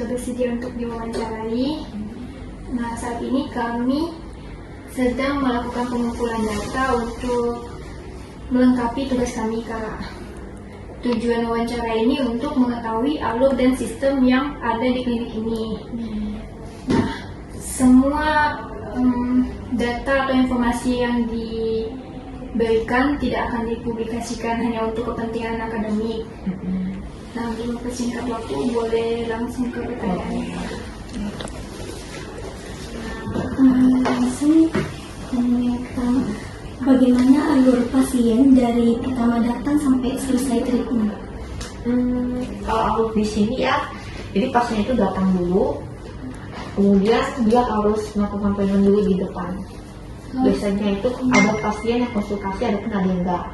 bersedia untuk diwawancarai. Nah, saat ini kami sedang melakukan pengumpulan data untuk melengkapi tugas kami, Kak. Tujuan wawancara ini untuk mengetahui alur dan sistem yang ada di klinik ini. Nah, semua data atau informasi yang diberikan tidak akan dipublikasikan hanya untuk kepentingan akademik. Nah, untuk mempersingkat waktu, boleh langsung ke pertanyaan. Langsung menanyakan bagaimana alur pasien dari pertama datang sampai selesai treatment. Kalau alur di sini ya, jadi pasien itu datang dulu, kemudian dia harus melakukan payment dulu di depan. Biasanya itu ada pasien yang konsultasi, ada pun ada yang enggak.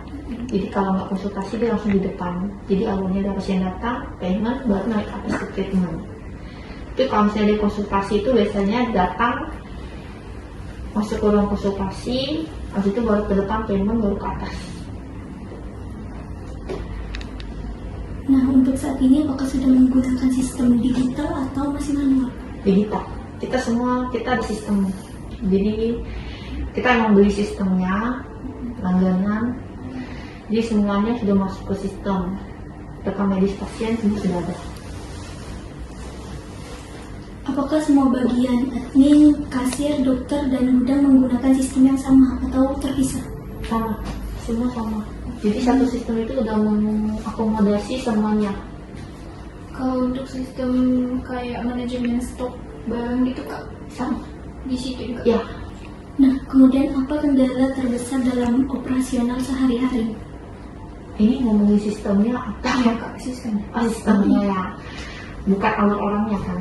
Jadi kalau nggak konsultasi dia langsung di depan. Jadi alurnya dari pasien datang, payment, baru naik ke atas ke treatment. Itu kalau misalnya dia konsultasi itu biasanya datang, masuk ke ruang konsultasi, habis itu baru ke depan payment, baru ke atas. Nah, untuk saat ini apakah sudah menggunakan sistem digital atau masih manual? Digital. Kita ada sistem. Jadi kita emang beli sistemnya, langganan. Jadi semuanya sudah masuk ke sistem. Rekam medis pasien semua sudah ada. Apakah semua bagian admin, kasir, dokter, dan gudang menggunakan sistem yang sama atau terpisah? Sama, semua sama. Jadi satu sistem itu udah mengakomodasi semuanya. Kalau untuk sistem kayak manajemen stok barang gitu, Kak, Sama. di situ juga. Ya, Nah, kemudian apa kendala terbesar dalam operasional sehari-hari? ini ngomongin sistemnya apa ya Kak? Sistemnya ya, bukan alur orangnya kan.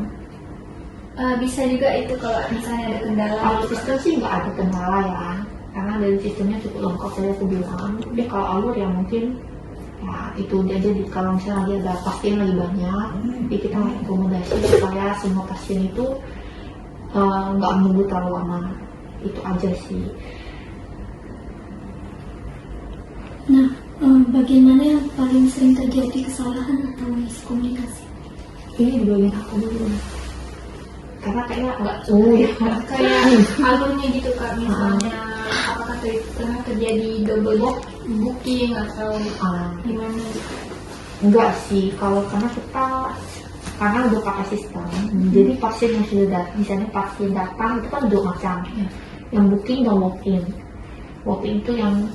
Bisa juga itu kalau misalnya ada kendala. Kalau sistem sih nggak ada kendala ya, karena dari sistemnya cukup lengkap saya aku bilang. Tapi kalau alur ya mungkin ya itu dia aja. Kalau misalnya dia ada pasien lagi banyak, jadi kita mengakomodasi supaya semua pasien itu nggak menunggu terlalu lama. Itu aja sih. Nah, bagaimana yang paling sering terjadi kesalahan atau miskomunikasi? Ini di bagian aku dulu, karena kayaknya nggak semua ya. Kayak alurnya gitu, Kak, misalnya apakah pernah terjadi double booking atau gimana gitu? Enggak sih, kalau karena udah pakai sistem, jadi pasien yang sudah datang, misalnya pasien datang itu kan dua macam, yang booking dan walk-in. Walk-in itu yang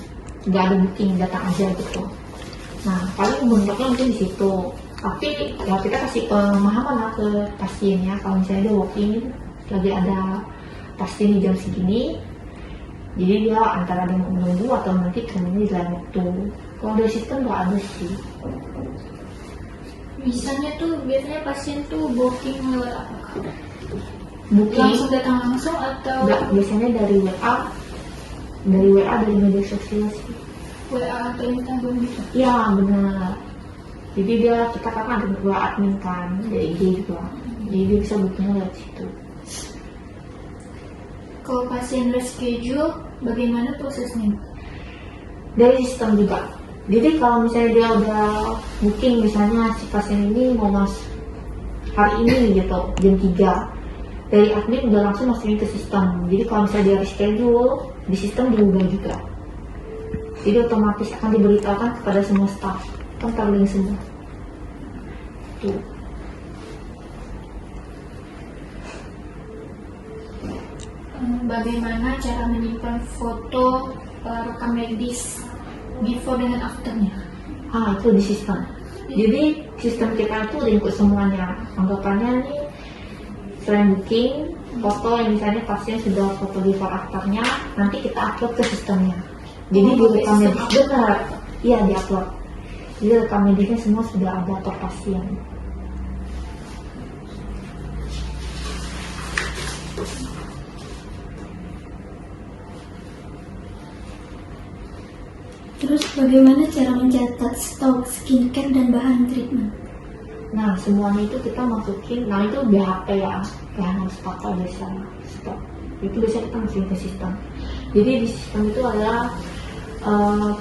nggak ada booking, datang aja gitu. Nah, paling bentuknya mungkin di situ. Tapi ya kita kasih pemahaman lah ke pasiennya, kalau misalnya dia walk-in lagi ada pasien di jam segini, jadi dia antara dia mau menunggu atau nanti kemudian di lain waktu. Kalau dari sistem nggak ada sih. Misalnya tuh biasanya pasien tuh booking lewat apa, Kak? Booking Langsung datang langsung atau nggak, biasanya dari WA, dari media sosial sih. WA atau Instagram gitu? Ya benar. Jadi kita kan ada dua admin kan, dari IG juga. Jadi dia bisa booking lewat situ. Kalau pasien reschedule, bagaimana prosesnya? Dari sistem juga. Jadi kalau misalnya dia udah booking, misalnya si pasien ini mau masuk hari ini gitu, jam 3, dari admin udah langsung masukin ke sistem. Jadi kalau misalnya dia reschedule, di sistem diubah juga. Jadi otomatis akan diberitahukan kepada semua staff, kan terlink semua. Tuh. Bagaimana cara menyimpan foto rekam medis before dengan afternya? Itu di sistem. Jadi sistem kita itu lingkup semuanya. Anggapannya nih, selain booking, foto yang misalnya pasien sudah foto before afternya, nanti kita upload ke sistemnya. Jadi di rekam medis benar, iya di upload. Jadi rekam medisnya semua sudah ada per pasien. Terus bagaimana cara mencatat stok skincare dan bahan treatment? Nah, semuanya itu kita masukin, nah itu BHP ya, bahan sepatu biasanya, stok. Itu biasanya kita masukin ke sistem. Jadi di sistem itu ada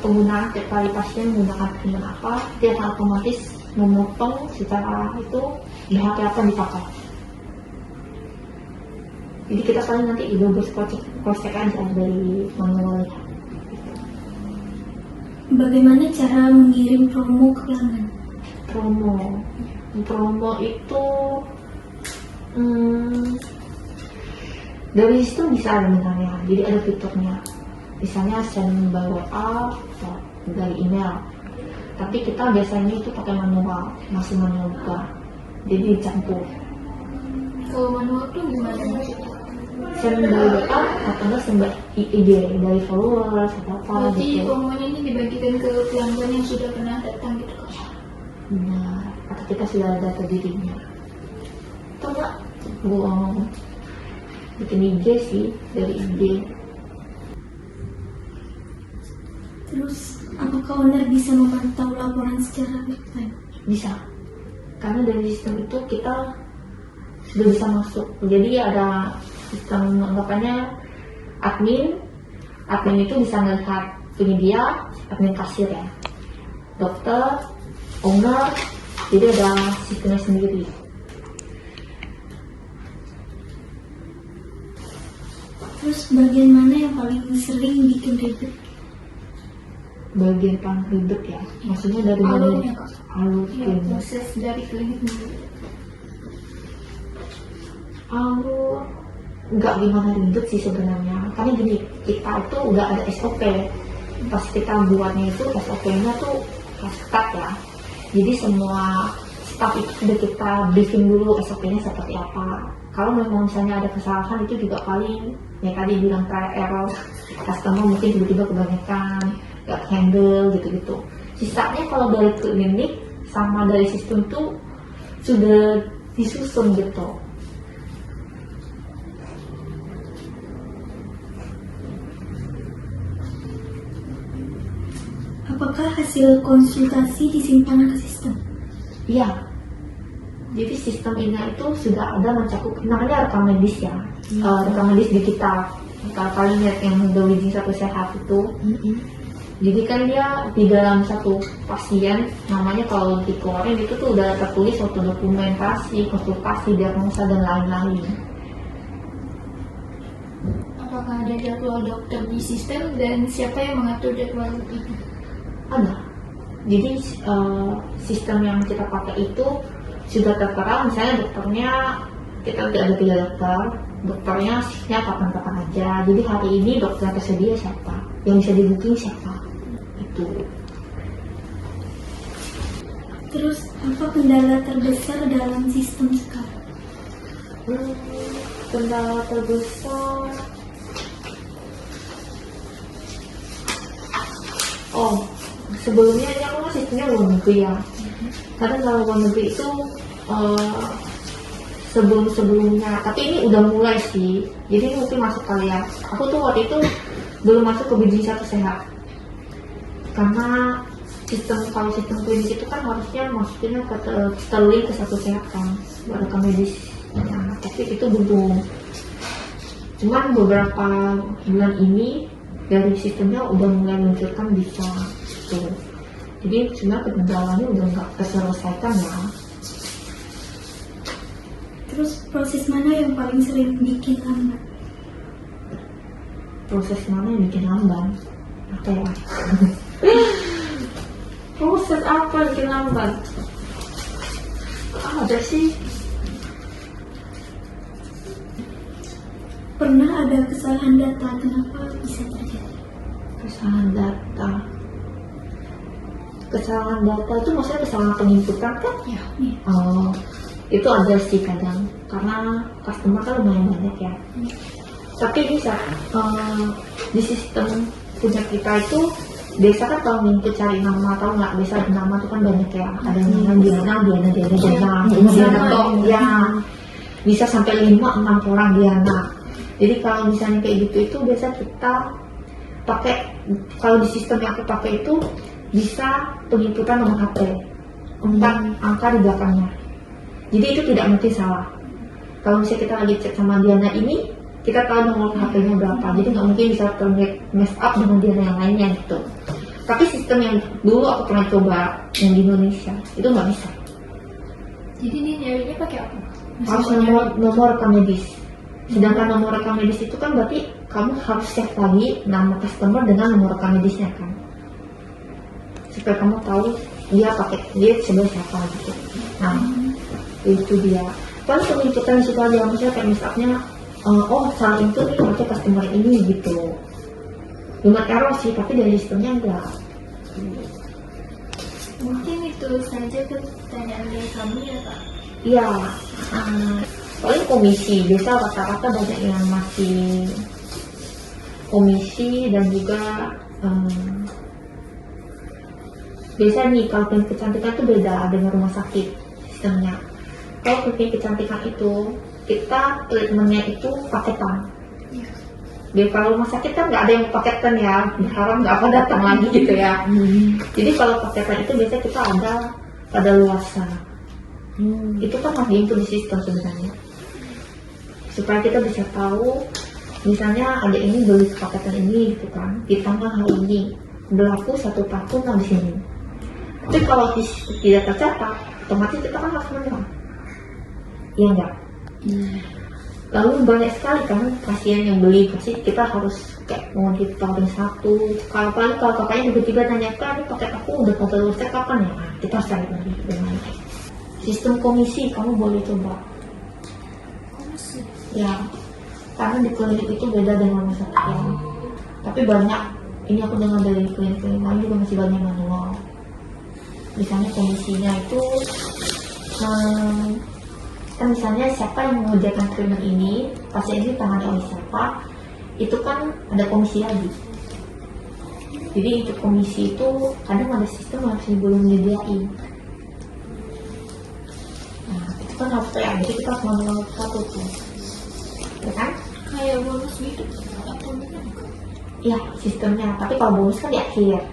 penggunaan tiap kali pasien menggunakan treatment apa, dia akan otomatis memotong secara itu BHP apa yang dipakai. Jadi kita paling nanti double cross check aja dari manualnya. Bagaimana cara mengirim promo ke pelanggan? Promo itu dari sistem bisa sebenarnya. Jadi ada fiturnya. Misalnya send by WA atau dari email. Tapi kita biasanya itu pakai manual, masih manual juga. Jadi dicampur. Kalau manual tuh gimana maksudnya? Send by WA atau enggak send by IG dari followers atau apa Berarti gitu. promonya ini dibagikan ke pelanggan yang sudah pernah datang gitu kan? Benar. Atau kita sudah ada data dirinya. Atau enggak gua bikin IG sih, dari IG. Terus, apakah owner bisa memantau laporan secara real time? Bisa. Karena dari sistem itu kita sudah bisa masuk. Jadi ada sistem anggapannya admin itu bisa melihat penyedia, admin kasir ya, dokter, owner, jadi ada sistemnya sendiri. Terus, bagian mana yang paling sering bikin ribet? Bagian paling ribet ya, maksudnya dari mana? Alurnya, Kak. Alur Ya, klinik. proses dari klinik ini. Alur nggak gimana ribet sih sebenarnya, karena gini, kita itu udah ada SOP. Pas kita buatnya itu SOP-nya tuh ketat ya, jadi semua staff itu sudah kita briefing dulu SOP-nya seperti apa. Kalau memang misalnya ada kesalahan itu juga paling ya tadi bilang trial error, customer mungkin tiba-tiba kebanyakan nggak handle gitu-gitu. Sisanya kalau dari klinik sama dari sistem itu sudah disusun gitu. Apakah hasil konsultasi disimpan ke sistem? Iya. Jadi sistem ini itu sudah ada mencakup namanya rekam medis ya. Rekam medis digital. Kalau kalian lihat yang Widzi Satu Sehat itu, jadi kan dia di dalam satu pasien, namanya kalau dikeluarin itu tuh udah tertulis suatu dokumentasi, konsultasi, diagnosa dan lain-lain. Apakah ada jadwal dokter di sistem dan siapa yang mengatur jadwal itu? Ada. Jadi sistem yang kita pakai itu sudah tertera, misalnya dokternya kita ada 3 dokter, dokternya shiftnya kapan-kapan aja. Jadi hari ini dokter yang tersedia siapa, yang bisa di booking siapa, itu. Terus, apa kendala terbesar dalam sistem sekarang? Kendala terbesar, sebelumnya ini aku sistemnya luar negeri ya. Karena kalau luar negeri itu sebelumnya, tapi ini udah mulai sih. Jadi ini mungkin masuk kali ya. Aku tuh waktu itu belum masuk ke Widzi Satu Sehat. Karena kalau sistem klinik itu kan harusnya masukinnya ke terlink ke Satu Sehat kan, rekam medis. Nah, tapi itu belum. Cuman beberapa bulan ini dari sistemnya udah mulai menunjukkan bisa gitu. Jadi sebenarnya kendalanya udah nggak terselesaikan ya. Terus, proses mana yang paling sering bikin lambat? Proses mana yang bikin lamban? Apa ya? Proses apa yang bikin lamban? Ada sih. Pernah ada kesalahan data, kenapa bisa terjadi? Kesalahan data itu maksudnya kesalahan penginputan kan? Ya. Oh, itu ada sih kadang, karena customer kan lumayan banyak ya. Tapi bisa di sistem punya kita itu biasa kan kalau input cari nama, tahu nggak, biasa nama itu kan banyak ya, ada nama Diana toh ya, bisa sampai 5-6 orang Diana. Jadi kalau misalnya kayak gitu itu biasa kita pakai, kalau di sistem yang aku pakai itu bisa penginputan nomor HP 4 angka di belakangnya. Jadi itu tidak mungkin salah. Kalau misalnya kita lagi cek sama Diana ini, kita tahu nomor HP-nya berapa. Jadi nggak mungkin bisa mess up dengan Diana yang lainnya gitu. Tapi sistem yang dulu aku pernah coba yang di Indonesia itu nggak bisa. Jadi ini nyarinya pakai apa? Harus nomor rekam medis. Sedangkan nomor rekam medis itu kan berarti kamu harus save lagi nama customer dengan nomor rekam medisnya kan, supaya kamu tahu dia sebagai siapa gitu. Nah itu dia. Paling penginputan di situ aja, misalnya kayak misalnya oh salah input nih pakai customer ini gitu. Cuma error sih, tapi dari sistemnya enggak. Mungkin itu saja pertanyaan dari kami ya Pak. Iya, paling komisi biasa rata-rata banyak yang masih komisi dan juga biasa nih kalau klinik kecantikan itu beda dengan rumah sakit sistemnya. Kalau klinik kecantikan itu kita treatmentnya itu paketan. Dia kalau rumah sakit kan nggak ada yang paketan ya, berharap nggak akan datang lagi gitu ya. Jadi kalau paketan itu biasanya kita ada pada luasa. Itu kan harus diinput di sistem sebenarnya, supaya kita bisa tahu misalnya ada ini beli paketan ini gitu kan, di tanggal hari ini berlaku 1 tahun di sini. Tapi kalau tidak tercatat, otomatis kita kan harus menang. Iya enggak? Lalu banyak sekali kan pasien yang beli, pasti kita harus kayak monitoring satu. Kalau kakaknya tiba-tiba nanya, kan paket aku udah pada luasa kapan ya? Nah, kita harus cari lagi dengan sistem komisi. Kamu boleh coba. Komisi. Ya, karena di klinik itu beda dengan rumah sakit ya. Tapi banyak, ini aku dengar dari klinik-klinik lain juga masih banyak manual. Misalnya komisinya itu kan misalnya siapa yang mengerjakan treatment ini, pasien ini tangani oleh siapa, itu kan ada komisi lagi. Jadi untuk komisi itu kadang ada sistem yang masih belum menyediain. Nah itu kan harus ya, jadi kita harus manual satu tuh, ya kan? Kayak bonus gitu atau bukan? Ya sistemnya, tapi kalau bonus kan di akhir.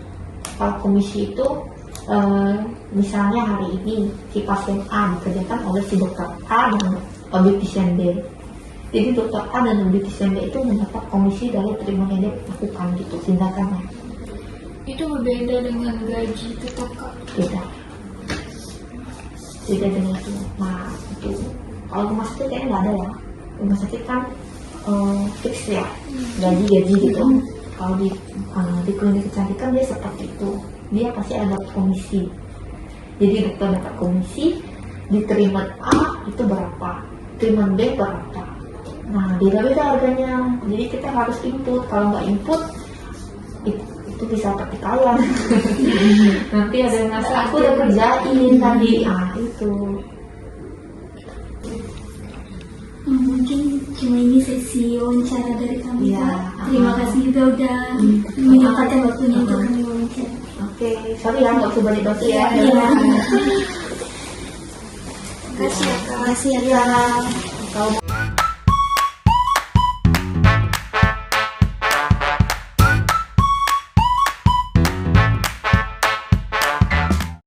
Kalau komisi itu misalnya hari ini si pasien A dikerjakan oleh si dokter A dan obstetrician B. Jadi dokter A dan obstetrician B itu mendapat komisi dari treatment yang dia lakukan gitu, tindakannya. Itu berbeda dengan gaji tetap Kak. Beda dengan itu. Nah itu kalau rumah sakit kayaknya nggak ada ya. Rumah sakit kan fix ya, gaji gitu. Kalau di klinik kecantikan dia seperti itu. Dia pasti ada komisi. Jadi dokter dapat komisi, di treatment A itu berapa, treatment B berapa. Nah beda-beda harganya. Jadi kita harus input. Kalau nggak input itu bisa pertikaian. Nanti ada yang ngasih aku udah kerjain tadi. Itu Mungkin cuma ini sesi wawancara dari kami Ya, Kak. Terima kasih juga udah menyempatkan waktunya untuk kami wawancara. Oke, sorry ya nggak usah banyak ya. Iya. Kasih ya Kak. Terima kasih ya Kak. Kalau